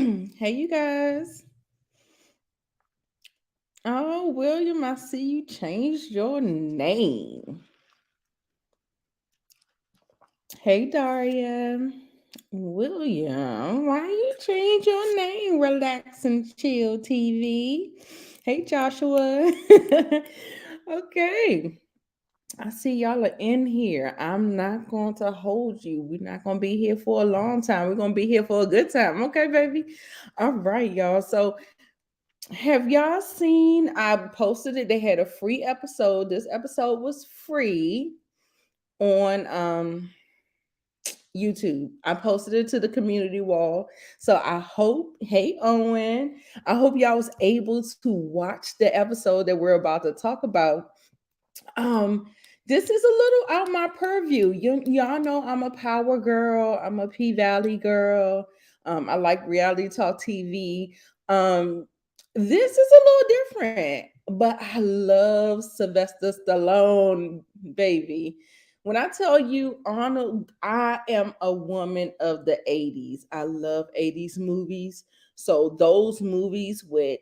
Hey, you guys. Oh, William, I see you changed your name. Hey, Daria. William, why you change your name? Relax and chill TV. Hey, Joshua. Okay. I see y'all are in here. I'm not going to hold you. We're not going to be here for a long time. We're going to be here for a good time. Okay, baby? All right, y'all. So, have y'all seen? I posted it. They had a free episode. This episode was free on YouTube. I posted it to the community wall. So I hope, hey Owen, I hope y'all was able to watch the episode that we're about to talk about. Um, this is a little out my purview. Y'all know I'm a power girl. I'm a P Valley girl. I like reality talk TV. This is a little different, but I love Sylvester Stallone, baby. When I tell you, Arnold, I am a woman of the 80s. I love 80s movies. So those movies with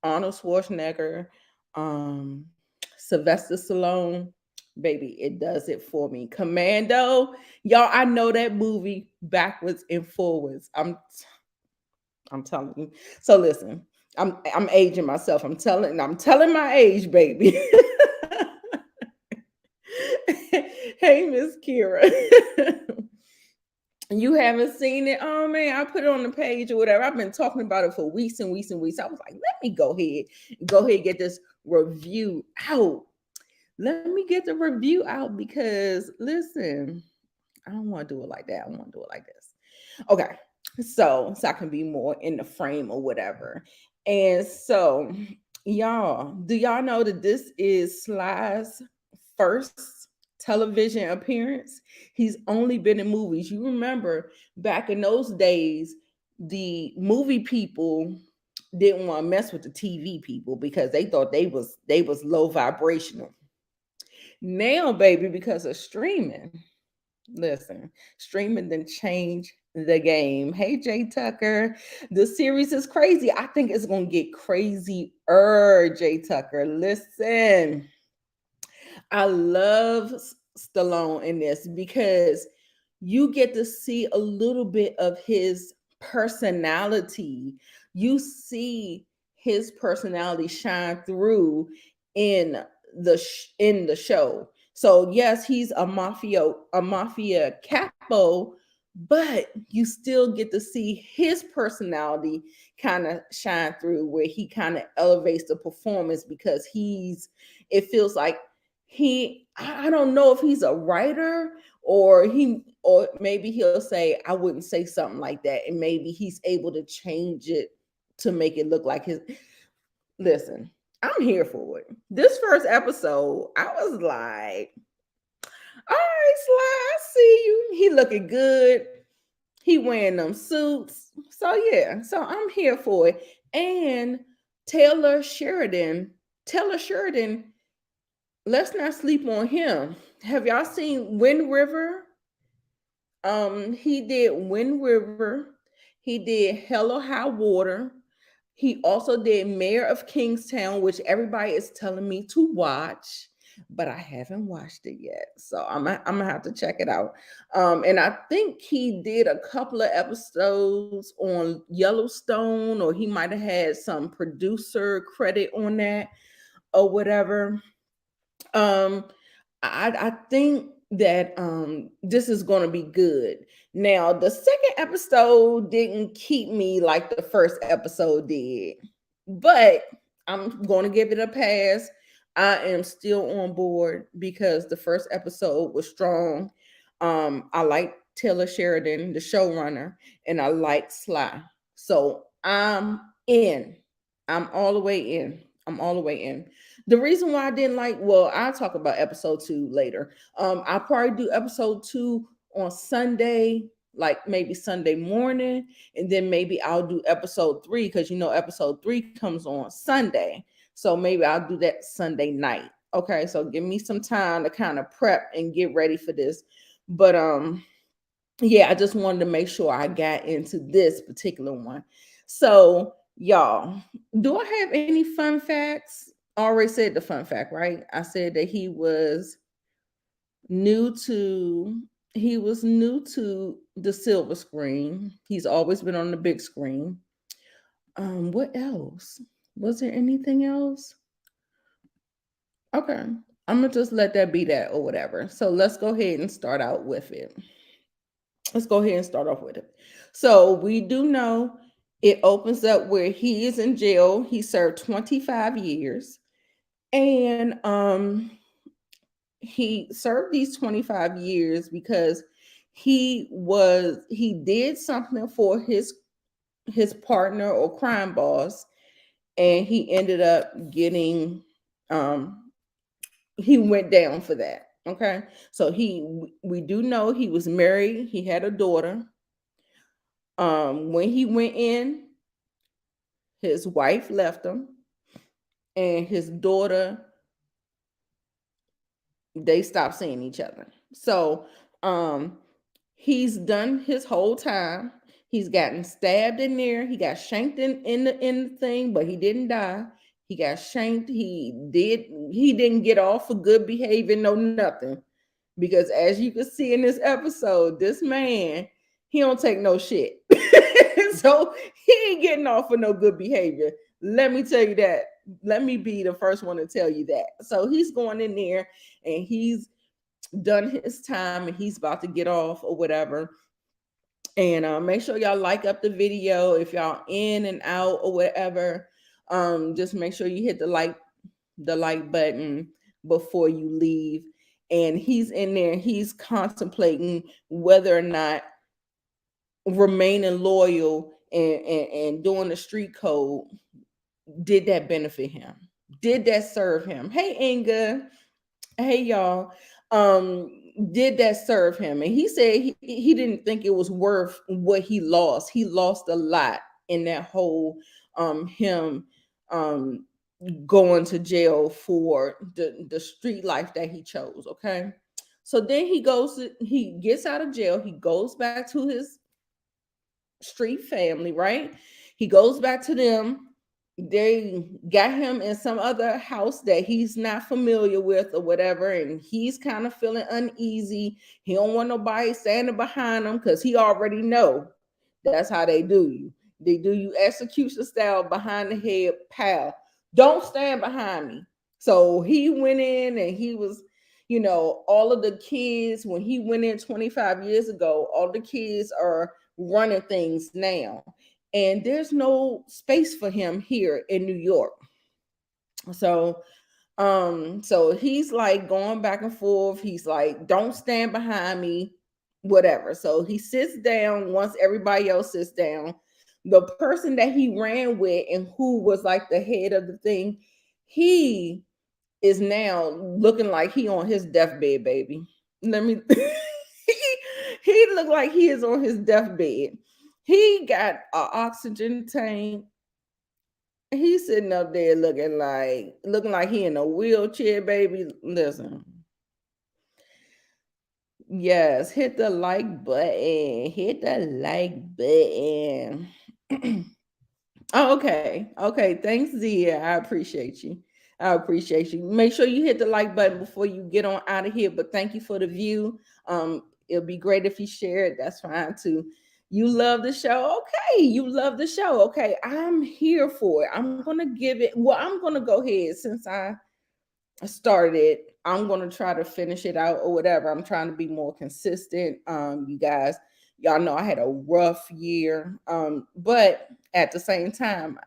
Arnold Schwarzenegger, um, Sylvester Stallone, baby, it does it for me. Commando, y'all, I know that movie backwards and forwards. I'm telling you. So listen, I'm aging myself. I'm telling my age, baby. Hey, Miss Kira. You haven't seen it? Oh man, I put it on the page or whatever. I've been talking about it for weeks and weeks and weeks. I was like, let me go ahead and get this review out. Let me get the review out because listen, I don't want to do it like that. I want to do it like this. Okay. So I can be more in the frame or whatever. And so, y'all, do y'all know that this is Sly's first television appearance? He's only been in movies. You remember back in those days, the movie people didn't want to mess with the TV people because they thought they was low vibrational. Now, baby, because of streaming, listen, streaming then change the game. Hey, Jay Tucker, the series is crazy. I think it's gonna get crazier. Jay Tucker, listen, I love Stallone in this because you get to see a little bit of his personality. You see his personality shine through in in the show. So yes, he's a mafia capo, but you still get to see his personality kind of shine through where he kind of elevates the performance because it feels like I don't know if he's a writer or maybe he'll say I wouldn't say something like that and maybe he's able to change it to make it look like his. Listen, I'm here for it. This first episode I was like, all right, Sly, I see you. He looking good. He wearing them suits. So yeah, so I'm here for it. And taylor sheridan Taylor Sheridan, let's not sleep on him. Have y'all seen Wind River? He did Wind River. He did Hell or High Water. He also did Mayor of Kingstown, which everybody is telling me to watch, but I haven't watched it yet. So I'm gonna have to check it out. And I think he did a couple of episodes on Yellowstone, or he might have had some producer credit on that or whatever. um I think that this is going to be good. Now, the second episode didn't keep me like the first episode did, but I'm going to give it a pass. I am still on board because the first episode was strong. I like Taylor Sheridan, the showrunner, and I like Sly. So I'm in. I'm all the way in. I'm all the way in. The reason why I didn't like, well, I'll talk about episode 2 later. I'll probably do episode 2 on Sunday, like maybe Sunday morning, and then maybe I'll do episode 3 because episode 3 comes on Sunday. So maybe I'll do that Sunday night. Okay, so give me some time to kind of prep and get ready for this. But yeah, I just wanted to make sure I got into this particular one. So, y'all, do I have any fun facts? I already said the fun fact, right? I said that new to he was new to the silver screen. He's always been on the big screen. What else? Was there anything else? Okay. I'm gonna just let that be that or whatever. So let's go ahead and start out with it. Let's go ahead and start off with it. So we do know it opens up where he is in jail. He served 25 years. And he served these 25 years because he did something for his partner or crime boss, and he ended up getting he went down for that. Okay. So we do know he was married, he had a daughter. When he went in, his wife left him, and his daughter, they stopped seeing each other. So um he's done his whole time. He's gotten stabbed in there. He got shanked in the thing, but he didn't die. He got shanked. He didn't get off for good behavior, no nothing. Because as you can see in this episode, this man, he don't take no shit. So he ain't getting off for no good behavior. Let me tell you that. Let me be the first one to tell you that. So he's going in there and he's done his time and he's about to get off or whatever. And make sure y'all like up the video if y'all in and out or whatever. Just make sure you hit the like button before you leave. And he's in there, he's contemplating whether or not remaining loyal and doing the street code, did that benefit him? Did that serve him? Hey, Inga. Hey, y'all. Did that serve him? And he said he didn't think it was worth what he lost. He lost a lot in that whole him um going to jail for the street life that he chose. Okay. So then he gets out of jail, he goes back to his street family, right? He goes back to them. They got him in some other house that he's not familiar with or whatever, and he's kind of feeling uneasy. He don't want nobody standing behind him because he already know that's how they do you. They do you execution style, behind the head, pal. Don't stand behind me. So he went in and he was, all of the kids, when he went in 25 years ago, all the kids are running things now. And there's no space for him here in New York. So so he's like going back and forth. He's like, don't stand behind me, whatever. So he sits down once everybody else sits down. The person that he ran with and who was like the head of the thing, he is now looking like he on his deathbed, baby. Let me he looked like he is on his deathbed. He got an oxygen tank. He's sitting up there looking like he in a wheelchair, baby. Listen. Yes, hit the like button. Hit the like button. Oh, okay. Okay. Thanks, Zia. I appreciate you. I appreciate you. Make sure you hit the like button before you get on out of here. But thank you for the view. It'll be great if you share it. That's fine too. You love the show. Okay. You love the show. Okay. I'm here for it. I'm gonna give it. Well, I'm gonna go ahead since I started. I'm gonna try to finish it out or whatever. I'm trying to be more consistent. You guys, y'all know I had a rough year. But at the same time,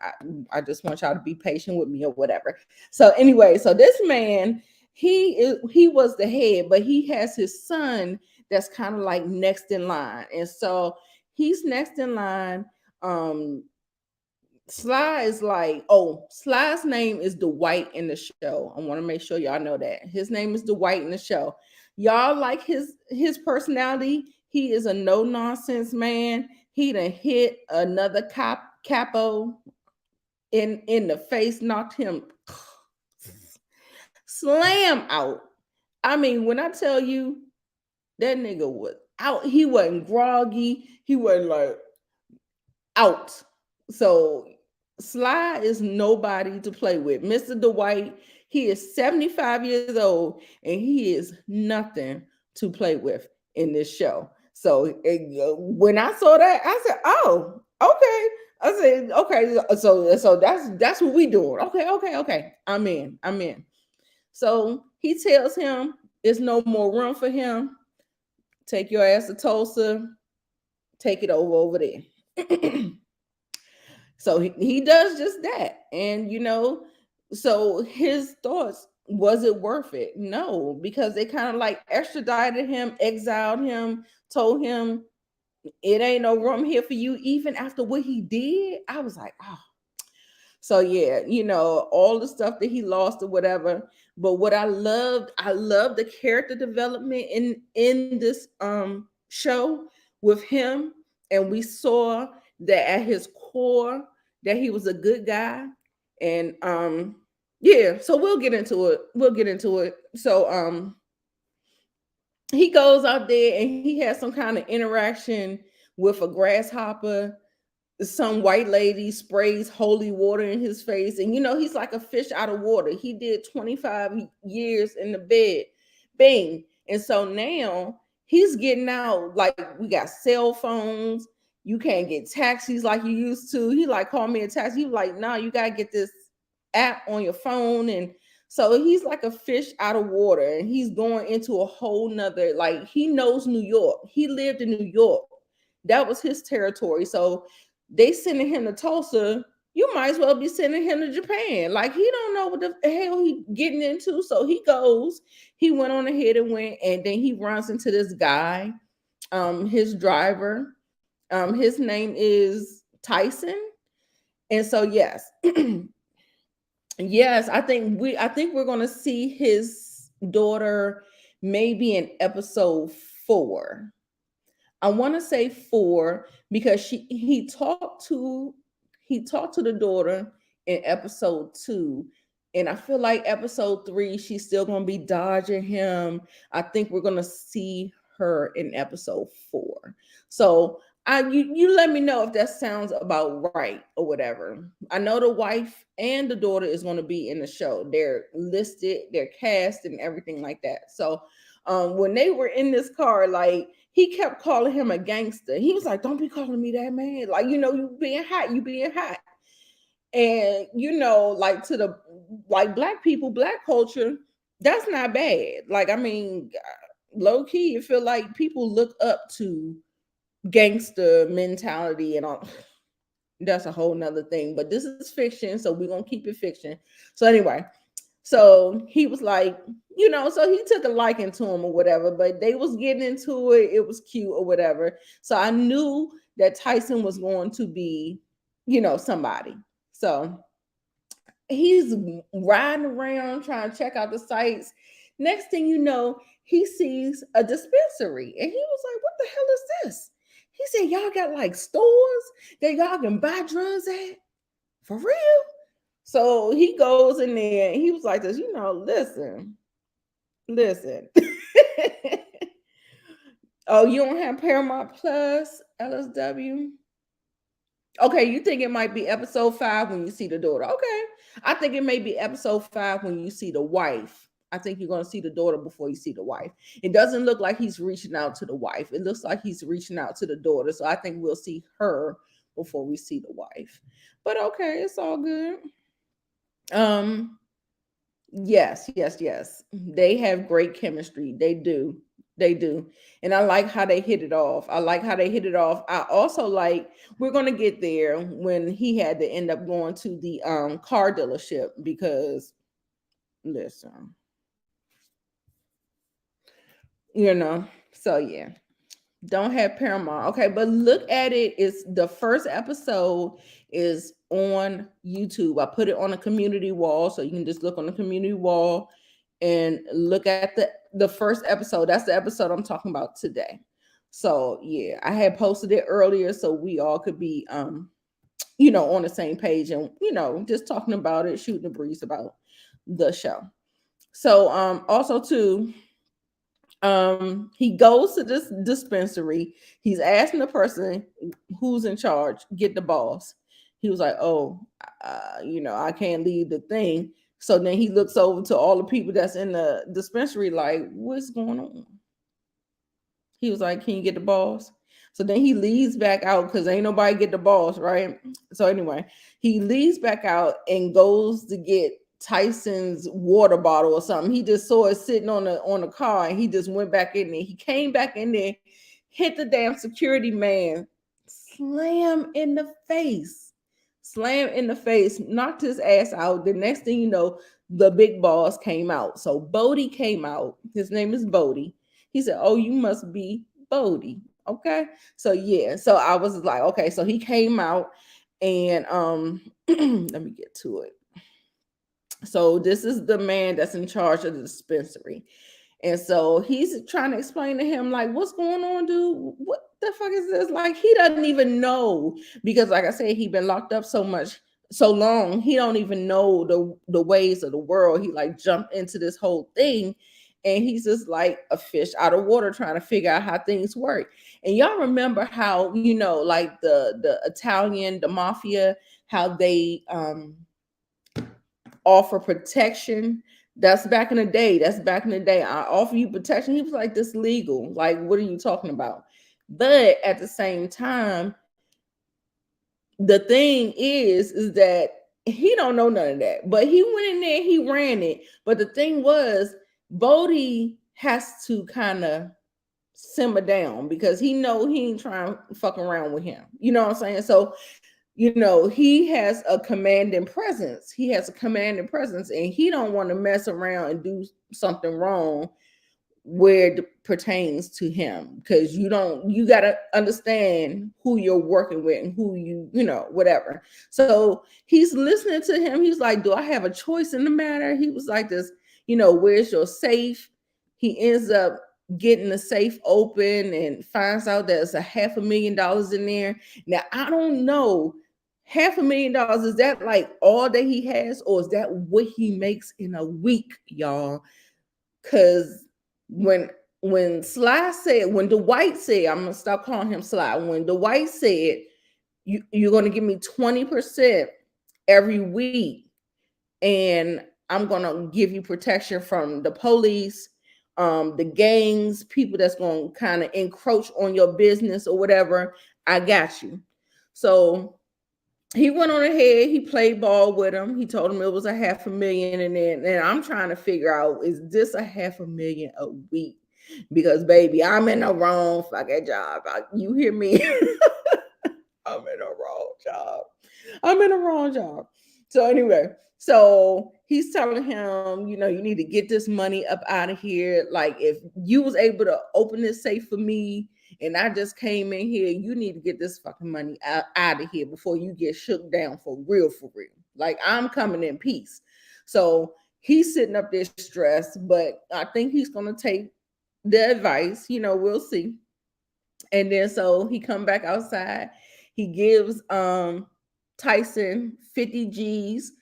I just want y'all to be patient with me or whatever. So anyway, so this man, he was the head, but he has his son that's kind of like next in line. And so he's next in line. Sly is like, oh, Sly's name is Dwight in the show. I want to make sure y'all know that. His name is Dwight in the show. Y'all like his personality. He is a no-nonsense man. He done hit another capo in the face, knocked him slam out. I mean, when I tell you that nigga was out. He wasn't groggy. He wasn't like out. So Sly is nobody to play with. Mr. Dwight, he is 75 years old and he is nothing to play with in this show. So when I saw that, I said, "Oh, okay." I said, "Okay." So that's what we doing. Okay, okay, okay. I'm in. I'm in. So he tells him it's no more room for him. Take your ass to Tulsa. Take it over there. So he does just that. And, so his thoughts, was it worth it? No, because they kind of like extradited him, exiled him, told him it ain't no room here for you, even after what he did. I was like, oh. So yeah, all the stuff that he lost or whatever. But what I loved the character development in this show with him. And we saw that at his core that he was a good guy. And yeah, so we'll get into it. We'll get into it. So he goes out there and he has some kind of interaction with a grasshopper. Some white lady sprays holy water in his face, and he's like a fish out of water. He did 25 years in the bed, bang. And so now he's getting out. Like, we got cell phones, you can't get taxis like you used to. He like, call me a taxi. He was like, nah, you gotta get this app on your phone. And so he's like a fish out of water, and he's going into a whole nother, like, he knows New York. He lived in New York. That was his territory. So they sending him to Tulsa, you might as well be sending him to Japan. Like, he don't know what the hell he getting into. So he goes, he went on ahead and went, and then he runs into this guy, his driver. His name is Tyson. And so yes, yes, I think we're gonna see his daughter maybe in episode 4. I want to say 4 because he talked to the daughter in episode 2, and I feel like episode 3 she's still gonna be dodging him. I think we're gonna see her in episode 4. So you let me know if that sounds about right or whatever. I know the wife and the daughter is going to be in the show. They're listed, they're cast, and everything like that. So when they were in this car, like, he kept calling him a gangster. He was like, "Don't be calling me that, man. Like, you being hot, you being hot." And like, to the, like, black people, black culture, that's not bad. Like, I mean, low key, you feel like people look up to gangster mentality and all. That's a whole nother thing. But this is fiction, so we're gonna keep it fiction. So anyway, so he was like, so he took a liking to him or whatever, but they was getting into it. It was cute or whatever. So I knew that Tyson was going to be, somebody. So he's riding around trying to check out the sites. Next thing you know, he sees a dispensary, and he was like, "What the hell is this?" He said, "Y'all got like stores that y'all can buy drugs at? For real?" So he goes in there and he was like this, listen. Oh, you don't have Paramount Plus, LSW? Okay, you think it might be episode 5 when you see the daughter. Okay. I think it may be episode 5 when you see the wife. I think you're going to see the daughter before you see the wife. It doesn't look like he's reaching out to the wife. It looks like he's reaching out to the daughter. So I think we'll see her before we see the wife. But okay, it's all good. Yes, yes, yes. They have great chemistry. They do. They do. And I like how they hit it off. I like how they hit it off. I also like, we're gonna get there when he had to end up going to the car dealership because, listen, so yeah. Don't have Paramount. Okay, but look at it. It's the first episode is on YouTube. I put it on a community wall, so you can just look on the community wall and look at the first episode. That's the episode I'm talking about today. So yeah, I had posted it earlier so we all could be on the same page and just talking about it, shooting the breeze about the show. So also too, He goes to this dispensary. He's asking the person who's in charge, get the boss. He was like, oh, I can't leave the thing. So then he looks over to all the people that's in the dispensary, like, what's going on? He was like, can you get the boss? So then he leaves back out because ain't nobody get the boss, right? So anyway, he leaves back out and goes to get Tyson's water bottle or something. He just saw it sitting on the car and he just went back in there. He came back in there, hit the damn security man, slam in the face, knocked his ass out. The next thing you know, the big boss came out. So Bodie came out. His name is Bodie. He said, oh, you must be Bodie. Okay. So yeah. So I was like, okay. So he came out and let me get to it. So this is the man that's in charge of the dispensary. And so he's trying to explain to him, like, what's going on, dude? What the fuck is this? Like, he doesn't even know because, like I said, he been locked up so long, he don't even know the ways of the world. He like jumped into this whole thing and he's just like a fish out of water trying to figure out how things work. And y'all remember how, like the Italian, the mafia, how they offer protection. That's back in the day. I offer you protection. He was like, this legal. Like, what are you talking about? But at the same time, the thing is that he don't know none of that. But he went in there, he ran it. But the thing was, Bodie has to kind of simmer down because he ain't trying to fuck around with him. You know what I'm saying? So he has a commanding presence. And he don't want to mess around and do something wrong where it pertains to him, because you got to understand who you're working with and who whatever. So he's listening to him. He's like, do I have a choice in the matter? He was like this, where's your safe? He ends up getting the safe open and finds out there's $500,000 in there. Now, I don't know, $500,000, is that like all that he has, or is that what he makes in a week, y'all? Because when Dwight said, I'm gonna stop calling him Sly. When Dwight said, you're gonna give me 20% every week, and I'm gonna give you protection from the police, the gangs, people that's gonna kind of encroach on your business or whatever, I got you. So he went on ahead, he played ball with him. He told him it was $500,000, and then I'm trying to figure out, is this $500,000 a week? Because baby, I'm in the wrong fucking job. You hear me? I'm in a wrong job. So anyway, so he's telling him, you need to get this money up out of here. Like, if you was able to open this safe for me and I just came in here, you need to get this fucking money out of here before you get shook down for real. Like, I'm coming in peace. So he's sitting up there stressed, but I think he's going to take the advice, we'll see. And then so he come back outside. He gives Tyson 50 G's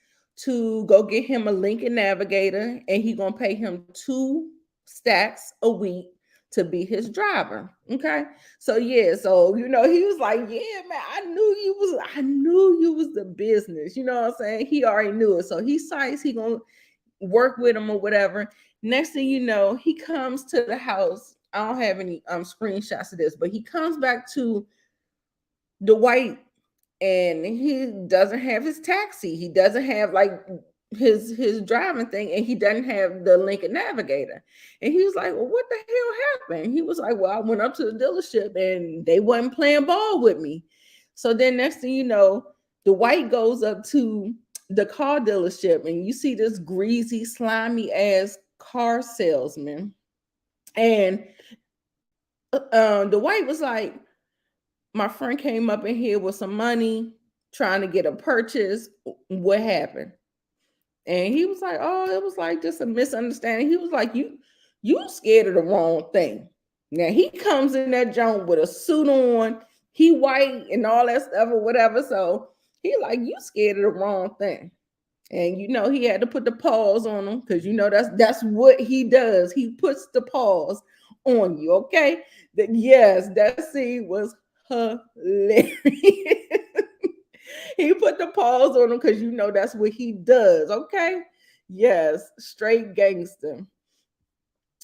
to go get him a Lincoln Navigator, and he gonna pay him 2 stacks a week to be his driver. Okay. So yeah, so he was like, yeah, man, I knew you was the business. You know what I'm saying? He already knew it. So he decides he gonna work with him or whatever. Next thing you know, he comes to the house. I don't have any screenshots of this, but he comes back to Dwight, and he doesn't have his taxi. He doesn't have like his driving thing, and he doesn't have the Lincoln Navigator. And he was like, well, what the hell happened? He was like, well, I went up to the dealership and they wasn't playing ball with me. So then next thing you know, Dwight goes up to the car dealership, and you see this greasy, slimy ass car salesman. And Dwight was like, my friend came up in here with some money trying to get a purchase. What happened? And he was like, oh, it was like just a misunderstanding. He was like, you scared of the wrong thing. Now he comes in that joint with a suit on, he white and all that stuff or whatever. So he like, you scared of the wrong thing. And he had to put the pause on him, because that's what he does. He puts the pause on you, okay? Yes, that scene was hilarious. He put the paws on him because that's what he does, okay? Yes, straight gangster.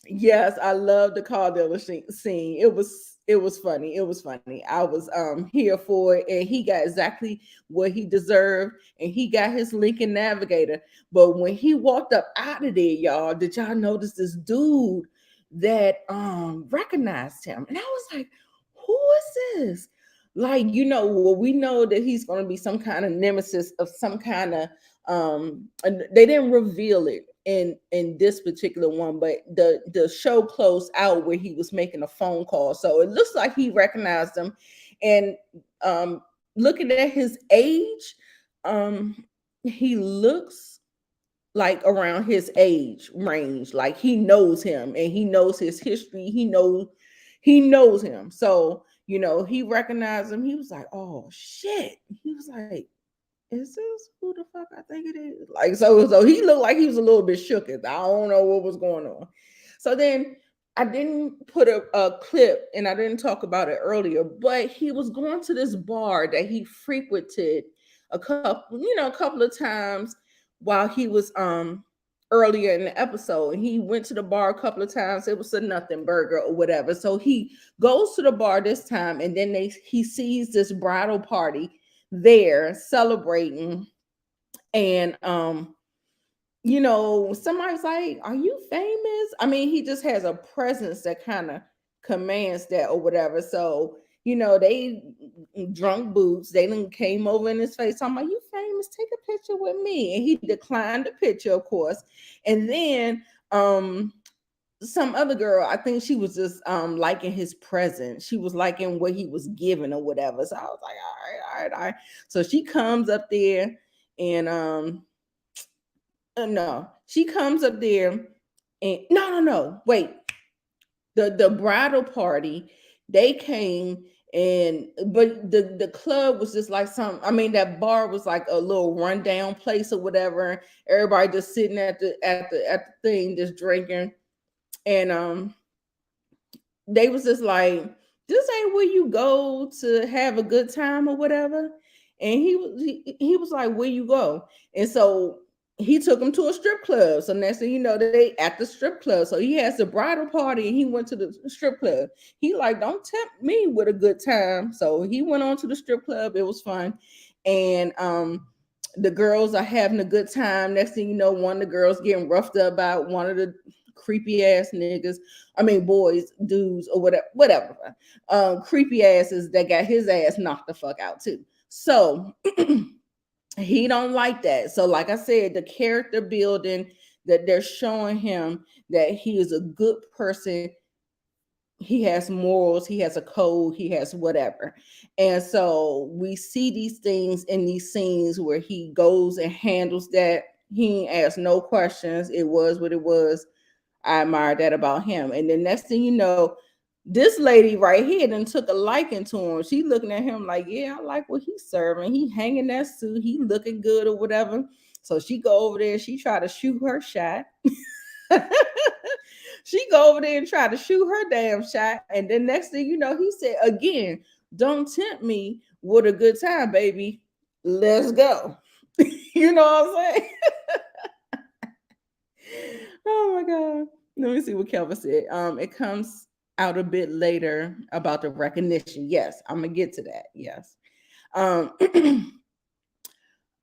Yes, I love the car dealer scene. It was funny. It was funny. I was here for it, and he got exactly what he deserved, and he got his Lincoln Navigator. But when he walked up out of there, y'all, did y'all notice this dude that recognized him? And I was like, who is this? Like, well, we know that he's gonna be some kind of nemesis of some kind of and they didn't reveal it in this particular one, but the show closed out where he was making a phone call, so it looks like he recognized him. And um looking at his age, um he looks like around his age range, like he knows him and he knows his history. He knows him, so he recognized him. He was like, oh shit. He was like, is this who the fuck I think it is? Like, so he looked like he was a little bit shook. I don't know what was going on. So then I didn't put a clip, and I didn't talk about it earlier, but he was going to this bar that he frequented a couple of times while he was earlier in the episode. And he went to the bar a couple of times. It was a nothing burger or whatever. So he goes to the bar this time, and then he sees this bridal party there celebrating. And somebody's like, are you famous? I mean, he just has a presence that kind of commands that or whatever. So they drunk boots, they done came over in his face talking about, you famous, take a picture with me. And he declined the picture, of course. And then some other girl, I think she was just liking his presence. She was liking what he was giving or whatever. So I was like, all right. So she comes up there, and no, she comes up there, and no, wait. The bridal party, they came, and but the club was just like that bar was like a little rundown place or whatever. Everybody just sitting at the thing, just drinking. And they was just like, this ain't where you go to have a good time or whatever. And he was like, where you go? And so he took him to a strip club. So next thing you know, they at the strip club. So he has the bridal party, and he went to the strip club. He like, don't tempt me with a good time. So he went on to the strip club. It was fun. And the girls are having a good time. Next thing you know, one of the girls getting roughed up by one of the creepy ass niggas. I mean, boys, dudes, or whatever. Creepy asses that got his ass knocked the fuck out too. So he don't like that. So, like I said, the character building that they're showing him, that he is a good person. He has morals, he has a code, he has whatever. And so we see these things in these scenes where he goes and handles that. He asks no questions. It was what it was. I admire that about him. And the next thing you know, this lady right here then took a liking to him. She looking at him like, yeah, I like what he's serving. He hanging that suit. He looking good or whatever. So she go over there. She try to shoot her shot. She go over there and try to shoot her damn shot. And then next thing you know, he said, again, don't tempt me with a good time, baby. Let's go. You know what I'm saying? Oh my God. Let me see what Kelvin said. It comes out a bit later about the recognition. Yes, I'm gonna get to that. Yes. Um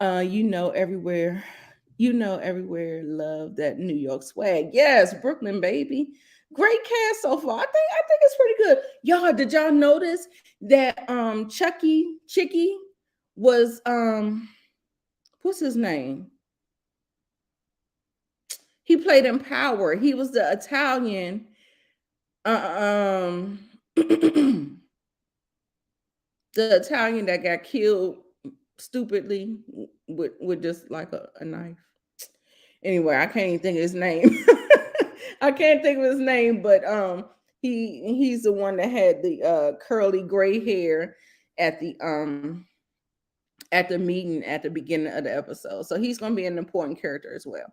everywhere, love that New York swag. Yes, Brooklyn, baby. Great cast so far. I think it's pretty good. Y'all, did y'all notice that Chicky was what's his name? He played in Power. He was the Italian. The Italian that got killed stupidly with just like a knife. Anyway, I can't even think of his name. I can't think of his name, but he's the one that had the curly gray hair at the meeting at the beginning of the episode. So he's gonna be an important character as well.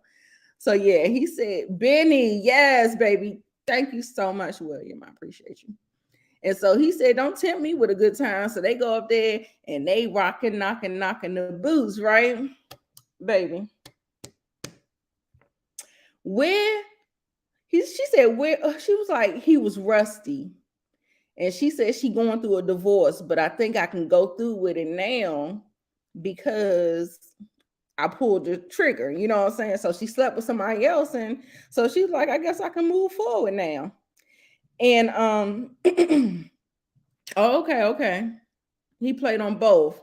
So yeah, he said, Benny, yes, baby. Thank you so much, William. I appreciate you. And so he said, don't tempt me with a good time. So they go up there and they rocking, knocking the boots, right? Baby. Where she said, where she was like, he was rusty. And she said she going through a divorce, but I think I can go through with it now because I pulled the trigger. You know what I'm saying? So she slept with somebody else. And so she's like, I guess I can move forward now. And oh, okay. He played on both.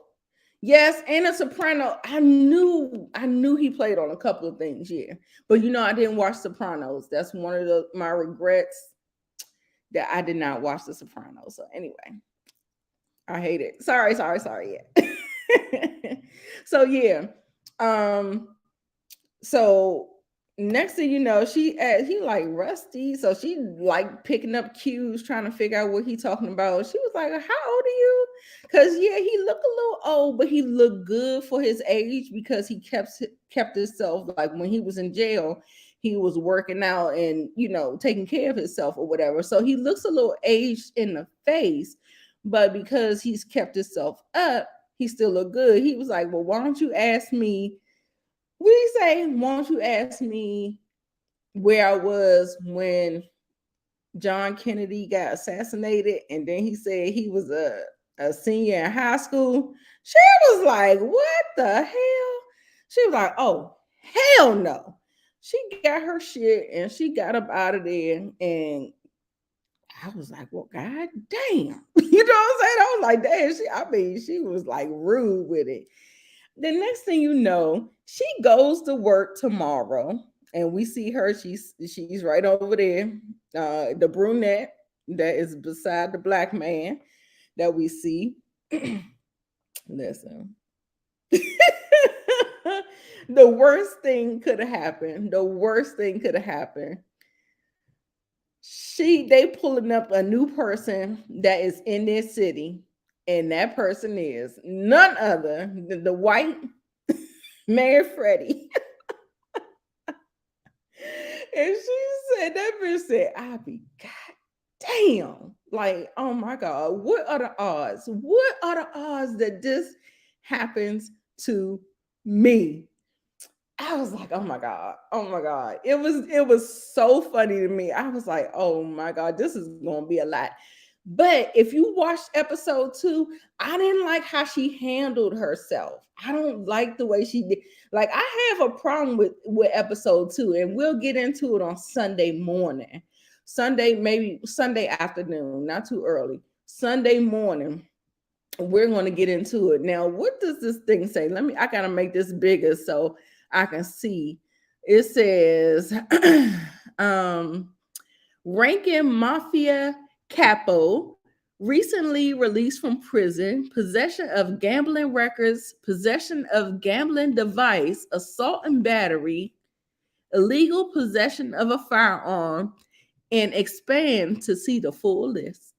Yes, and a soprano. I knew he played on a couple of things, yeah. But I didn't watch Sopranos. That's one of my regrets, that I did not watch The Sopranos. So anyway, I hate it. Sorry. Yeah. So yeah. So next thing you know, he like Rusty. So she like picking up cues, trying to figure out what he talking about. She was like, how old are you? Because yeah, he looked a little old, but he looked good for his age because he kept himself, like when he was in jail, he was working out and taking care of himself or whatever. So he looks a little aged in the face, but because he's kept himself up, he still look good. He was like, well, why don't you ask me? What do you say? Why don't you ask me where I was when John Kennedy got assassinated? And then he said he was a senior in high school. She was like, what the hell? She was like, oh, hell no. She got her shit and she got up out of there. And I was like, well, god damn. You know what I'm saying? I was like, damn, she was like rude with it. The next thing you know, she goes to work tomorrow, and we see her. She's right over there, the brunette that is beside the black man that we see. Listen, the worst thing could have happened. The worst thing could have happened. They pulling up a new person that is in their city, and that person is none other than the white Mayor Freddie. And she said, that bitch said, I be god damn. Like, oh my God, what are the odds? What are the odds that this happens to me? I was like, oh my God. It was so funny to me. I was like, oh my God, this is gonna be a lot. But if you watched episode 2, I didn't like how she handled herself. I don't like the way she did. Like, I have a problem with episode 2, and we'll get into it on Sunday morning. Maybe Sunday afternoon, not too early. Sunday morning, we're going to get into it. Now, what does this thing say? I got to make this bigger so I can see. It says, ranking mafia capo, recently released from prison, possession of gambling records, possession of gambling device, assault and battery, illegal possession of a firearm, and expand to see the full list.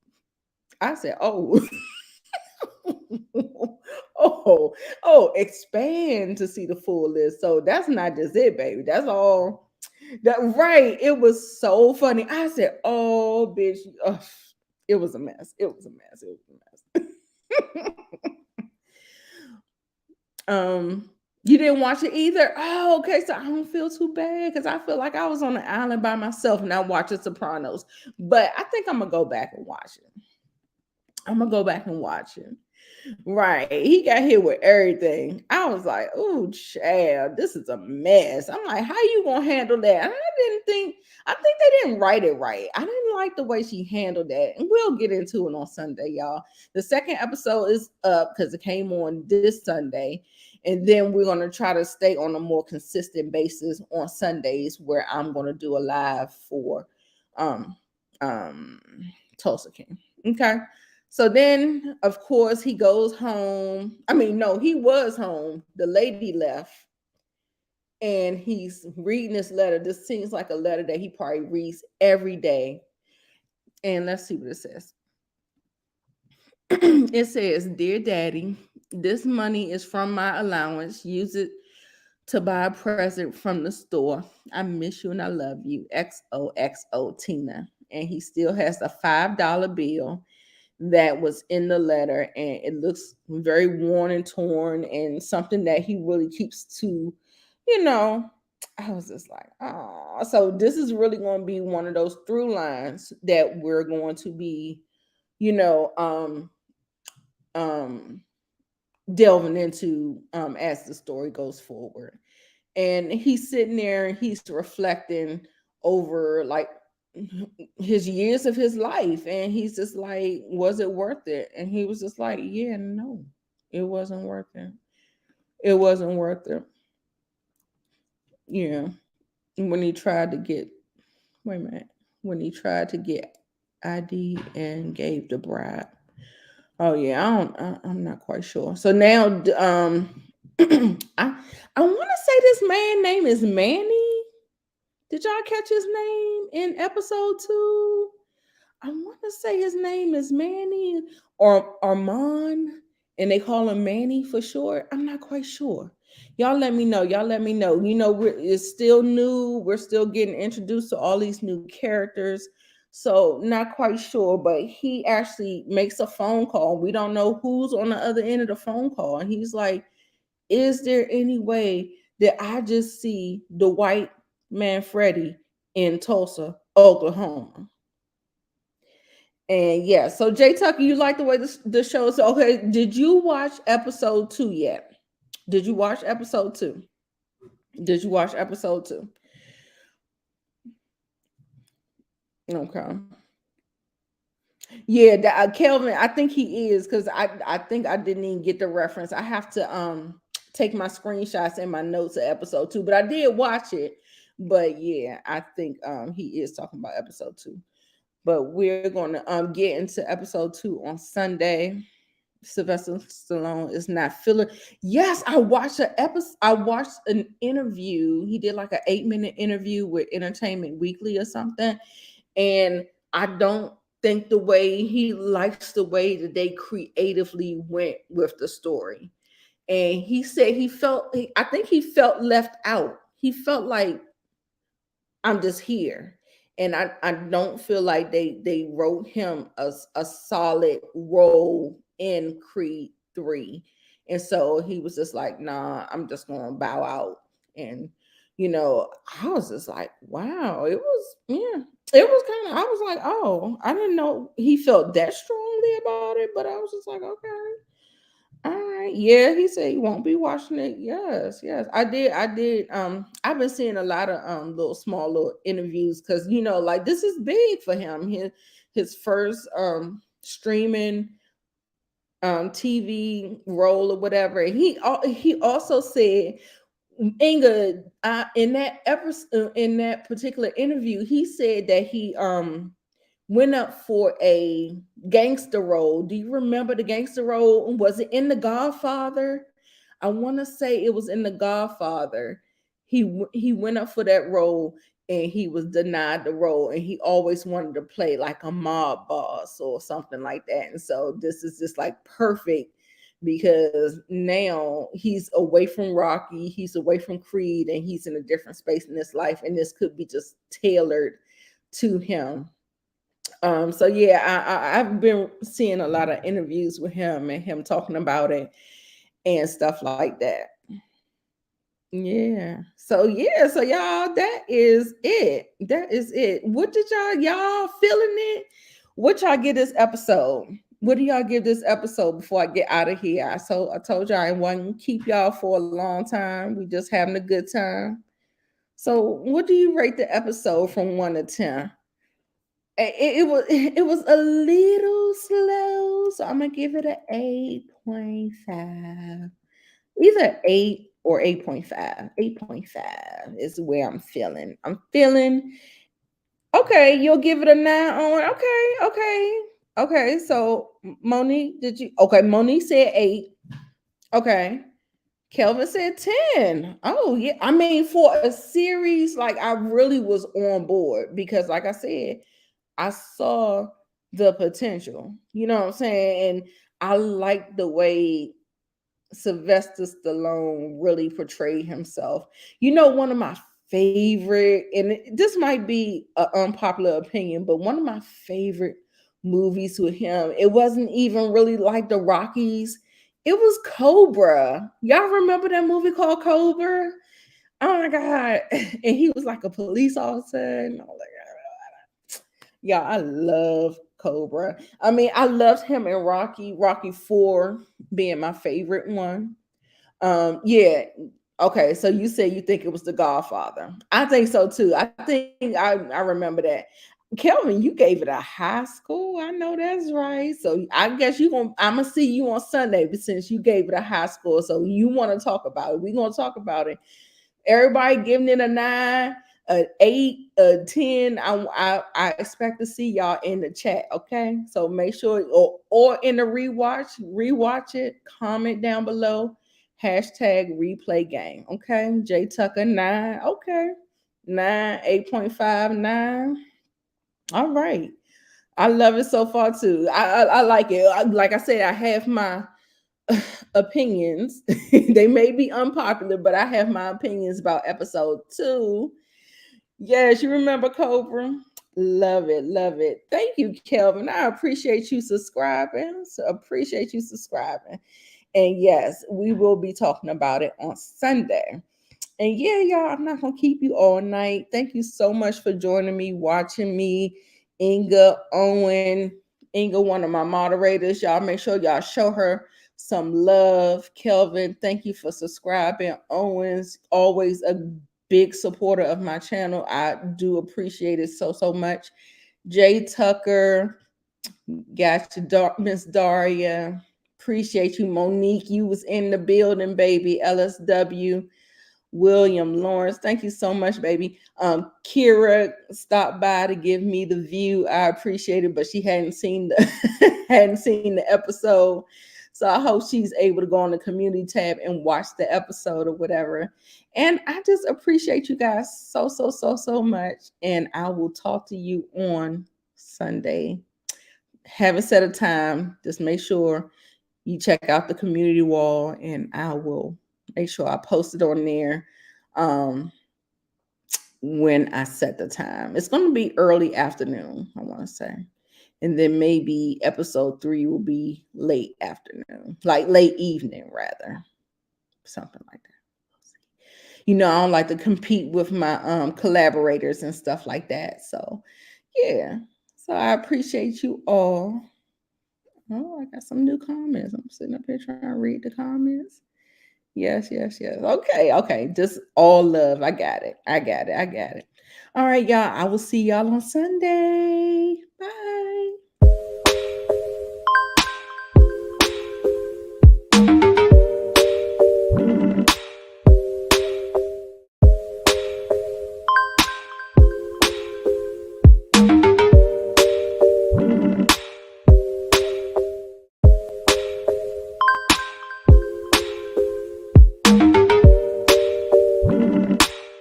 I said, oh. Expand to see the full list. So that's not just it, baby. That's all. That right. It was so funny. I said, oh, bitch. Ugh. It was a mess. You didn't watch it either? Oh, okay. So I don't feel too bad because I feel like I was on the island by myself and I watched The Sopranos. But I think I'm gonna go back and watch it. Right. He got hit with everything. I was like, oh, child, this is a mess. I'm like, how you gonna handle that? And I think they didn't write it right. I didn't like the way she handled that. And we'll get into it on Sunday, y'all. The second episode is up because it came on this Sunday. And then we're gonna try to stay on a more consistent basis on Sundays where I'm gonna do a live for Tulsa King. Okay. So then, of course, he goes home. I mean, no, he was home. The lady left. And he's reading this letter. This seems like a letter that he probably reads every day. And let's see what it says. It says, Dear Daddy, this money is from my allowance. Use it to buy a present from the store. I miss you and I love you. XOXO Tina. and he still has a $5 bill that was in the letter, and it looks very worn and torn, and something that he really keeps to, you know. I was just like, oh, so this is really going to be one of those through lines that we're going to be, you know, um, delving into as the story goes forward. And he's sitting there and he's reflecting over like his years of his life, and he's just like, was it worth it? And he was just like, yeah, no, it wasn't worth it. It wasn't worth it. Yeah. When he tried to get, wait a minute, when he tried to get ID and gave the bribe. Oh yeah, I'm not quite sure. So now, I want to say this man name is Manny. Did y'all catch his name in episode 2? I want to say his name is Manny or Armand, and they call him Manny for short. I'm not quite sure. Y'all let me know. Y'all let me know. You know, it's still new. We're still getting introduced to all these new characters. So not quite sure, but he actually makes a phone call. We don't know who's on the other end of the phone call. And he's like, is there any way that I just see the white man Freddie in Tulsa, Oklahoma? And yeah, so Jay Tucker, you like the way the show is. Okay, did you watch episode 2 yet? Did you watch episode 2? Did you watch episode 2? Okay. Yeah, Kelvin, I think he is, because I think I didn't even get the reference. I have to take my screenshots and my notes of episode 2, but I did watch it. But yeah, I think he is talking about episode 2. But we're going to get into episode 2 on Sunday. Sylvester Stallone is not feeling. Yes, I watched an episode. I watched an interview. He did like an 8-minute interview with Entertainment Weekly or something, and I don't think the way he likes the way that they creatively went with the story. And he said he felt. I think he felt left out. He felt like, I'm just here. And I don't feel like they wrote him a solid role in Creed 3. And so he was just like, nah, I'm just gonna bow out. And I was just like, wow, it was, yeah. It was kind of, I was like, oh, I didn't know he felt that strongly about it, but I was just like, okay. All right. Yeah, he said he won't be watching it. Yes, yes. I did. I've been seeing a lot of little small little interviews, because like, this is big for him. His first streaming TV role or whatever. And he also said, Inga, in that particular interview, he said that he went up for a gangster role. Do you remember the gangster role? Was it in The Godfather? I want to say it was in The Godfather. He went up for that role, and he was denied the role, and he always wanted to play like a mob boss or something like that. And so this is just like perfect, because now he's away from Rocky, he's away from Creed, and he's in a different space in his life, and this could be just tailored to him. So yeah, I've been seeing a lot of interviews with him and him talking about it and stuff like that. Yeah. So y'all, that is it. That is it. What did y'all feeling it? What y'all give this episode? What do y'all give this episode before I get out of here? I told y'all I wasn't keep y'all for a long time. We just having a good time. So what do you rate the episode from 1 to 10? It was a little slow, so I'm gonna give it an 8.5. Either 8 or 8.5. 8.5 is where I'm feeling. I'm feeling okay. You'll give it a 9 on. Okay. So Monique, did you? Okay, Monique said 8. Okay. Kelvin said 10. Oh, yeah. I mean, for a series, like, I really was on board, because, like I said, I saw the potential. You know what I'm saying? And I like the way Sylvester Stallone really portrayed himself. One of my favorite, and this might be an unpopular opinion, but one of my favorite movies with him, it wasn't even really like the Rockies. It was Cobra. Y'all remember that movie called Cobra? Oh my God. And he was like a police officer. And all that. Yeah, I love Cobra. I mean, I loved him in Rocky 4 being my favorite one. Yeah. Okay, so you say you think it was The Godfather. I think so too. I think I remember that. Kelvin, you gave it a high score. I know that's right. So I guess I'm gonna see you on Sunday, but since you gave it a high score, so you want to talk about it. We're gonna talk about it. Everybody giving it a 9, a 8, a 10. I expect to see y'all in the chat. Okay, so make sure, or in the rewatch it. Comment down below. Hashtag replay game. Okay, J Tucker 9. Okay, 9, 8.5, 9. All right. I love it so far too. I like it. Like I said, I have my opinions. They may be unpopular, but I have my opinions about episode 2. Yes, you remember Cobra? Love it, love it. Thank you, Kelvin. I appreciate you subscribing. So appreciate you subscribing. And yes, we will be talking about it on Sunday. And yeah, y'all, I'm not gonna keep you all night. Thank you so much for joining me, watching me. Inga, Owen, Inga, one of my moderators. Y'all make sure y'all show her some love. Kelvin, thank you for subscribing. Owen's always a big supporter of my channel. I do appreciate it so much. Jay Tucker, got you, Miss Daria. Appreciate you, Monique. You was in the building, baby. LSW. William Lawrence, thank you so much, baby. Kira stopped by to give me the view. I appreciate it, but she hadn't seen the hadn't seen the episode. So I hope she's able to go on the community tab and watch the episode or whatever. And I just appreciate you guys so much. And I will talk to you on Sunday. Haven't set a time. Just make sure you check out the community wall, and I will make sure I post it on there when I set the time. It's going to be early afternoon, I want to say. And then maybe episode 3 will be late afternoon, like late evening, rather. Something like that. You know, I don't like to compete with my collaborators and stuff like that. So, yeah. So I appreciate you all. Oh, I got some new comments. I'm sitting up here trying to read the comments. Yes. Okay. Just all love. I got it. All right, y'all. I will see y'all on Sunday. Bye.